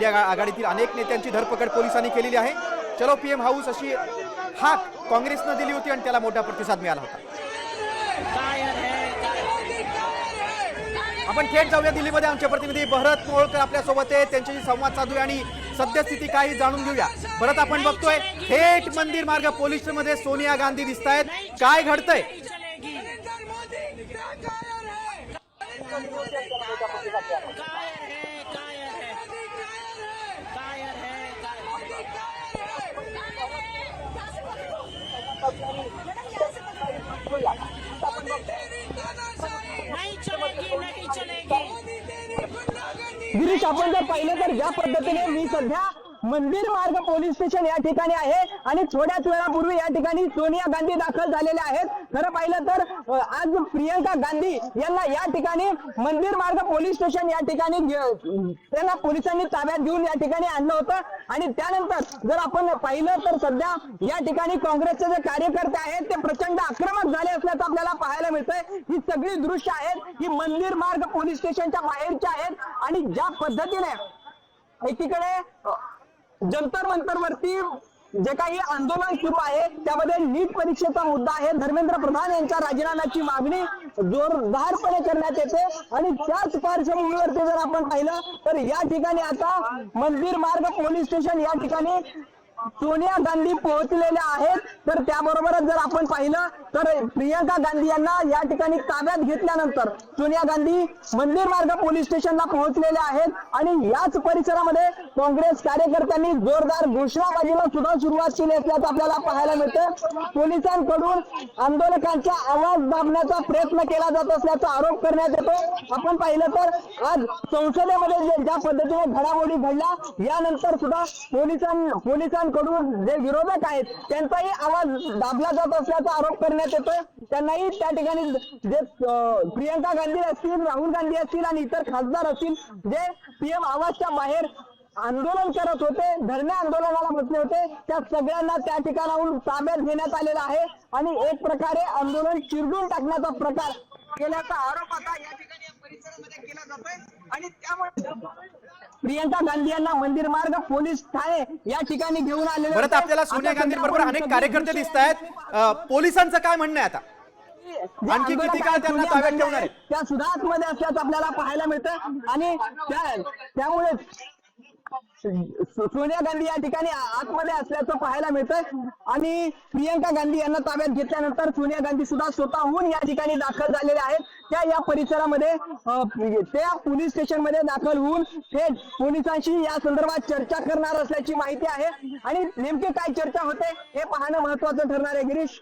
India आघाडीतील अनेक नेत्यांची धरपकड पोलिसांनी केलेली आहे। चलो पीएम हाऊस अशी हाक काँग्रेसनं दिली होती आणि त्याला मोठा प्रतिसाद मिळाला होता। आपण थेट जाऊया दिल्लीमध्ये, आमचे प्रतिनिधी भरत मोहोळकर आपल्या सोबत आहे, त्यांच्याशी संवाद साधूया आणि सद्यस्थिती काही जाणून घेऊया। भरत, आपण बघतोय थेट मंदिर मार्ग पोलीस स्टेशनमध्ये सोनिया गांधी दिसतायत, काय घडतंय? गिरीश, आपण जर पाहिलं तर ज्या पद्धतीने मी सध्या मंदिर मार्ग पोलीस स्टेशन या ठिकाणी आहे आणि थोड्याच वेळापूर्वी या ठिकाणी सोनिया गांधी दाखल झालेल्या आहेत। खरं पाहिलं तर आज प्रियंका गांधी यांना या ठिकाणी मंदिर मार्ग पोलीस स्टेशन या ठिकाणी त्यांना पोलिसांनी ताब्यात घेऊन या ठिकाणी आणलं होतं आणि त्यानंतर जर आपण पाहिलं तर सध्या या ठिकाणी काँग्रेसचे जे कार्यकर्ते आहेत ते प्रचंड आक्रमक झाले असल्याचं आपल्याला पाहायला मिळतंय। ही सगळी दृश्य आहेत ही मंदिर मार्ग पोलीस स्टेशनच्या बाहेरच्या आहेत आणि ज्या पद्धतीने एकीकडे जंतर मंतर वरती जे काही आंदोलन सुरू आहे त्यामध्ये नीट परीक्षेचा मुद्दा आहे, धर्मेंद्र प्रधान यांच्या राजीनाम्याची मागणी जोरदारपणे करण्यात येते आणि त्याच पार्श्वभूमीवरती जर आपण पाहिलं तर या ठिकाणी आता मंदिर मार्ग पोलीस स्टेशन या ठिकाणी सोनिया गांधी पोहोचलेल्या आहेत। तर त्याबरोबरच जर आपण पाहिलं तर प्रियंका गांधी यांना या ठिकाणी ताब्यात घेतल्यानंतर सोनिया गांधी मंदिर मार्ग पोलीस स्टेशनला पोहोचलेल्या आहेत आणि याच परिसरामध्ये काँग्रेस कार्यकर्त्यांनी जोरदार घोषणाबाजीला सुद्धा सुरुवात केली असल्याचं आपल्याला पाहायला मिळतं। पोलिसांकडून आंदोलकांचा आवाज दाबण्याचा प्रयत्न केला जात असल्याचा आरोप करण्यात येतो। आपण पाहिलं तर आज संसदेमध्ये ज्या पद्धतीने घडामोडी घडल्या यानंतर सुद्धा पोलिसांकडून जे विरोधक आहेत त्यांचाही आवाज दाबला जात असल्याचा आरोप करण्यात येतोय। त्यांनाही त्या ठिकाणी जे प्रियंका गांधी असतील, राहुल गांधी असतील आणि इतर खासदार असतील जे पीएम आवाजच्या बाहेर आंदोलन करत होते, धरणे आंदोलनाला बसले होते, त्या सगळ्यांना त्या ठिकाणाहून ताब्यात घेण्यात आलेला आहे आणि एक प्रकारे आंदोलन चिरडून टाकण्याचा प्रकार केल्याचा आरोप आता या ठिकाणी परिसरामध्ये केला जातोय आणि त्यामुळे प्रियंका गांधी यांना मंदिर मार्ग पोलीस ठाणे या ठिकाणी घेऊन आलेले। परत आपल्याला सोनिया गांधी बरोबर अनेक कार्यकर्ते दिसत आहेत, पोलिसांचं काय म्हणणं आहे आता? आणखी किती काळ त्यांना ताब्यात ठेवणार आहे? त्या सुधारमध्ये असल्याचं आपल्याला पाहायला मिळतं आणि त्यामुळे सोनिया गांधी या ठिकाणी आतमध्ये असल्याचं पाहायला मिळतंय आणि प्रियंका गांधी यांना ताब्यात घेतल्यानंतर सोनिया गांधी सुद्धा स्वतःहून या ठिकाणी दाखल झालेल्या आहेत। त्या या परिसरामध्ये त्या पोलीस स्टेशन मध्ये दाखल होऊन थेट पोलिसांशी या संदर्भात चर्चा करणार असल्याची माहिती आहे आणि नेमकी काय चर्चा होते हे पाहणं महत्वाचं ठरणार आहे। गिरीश,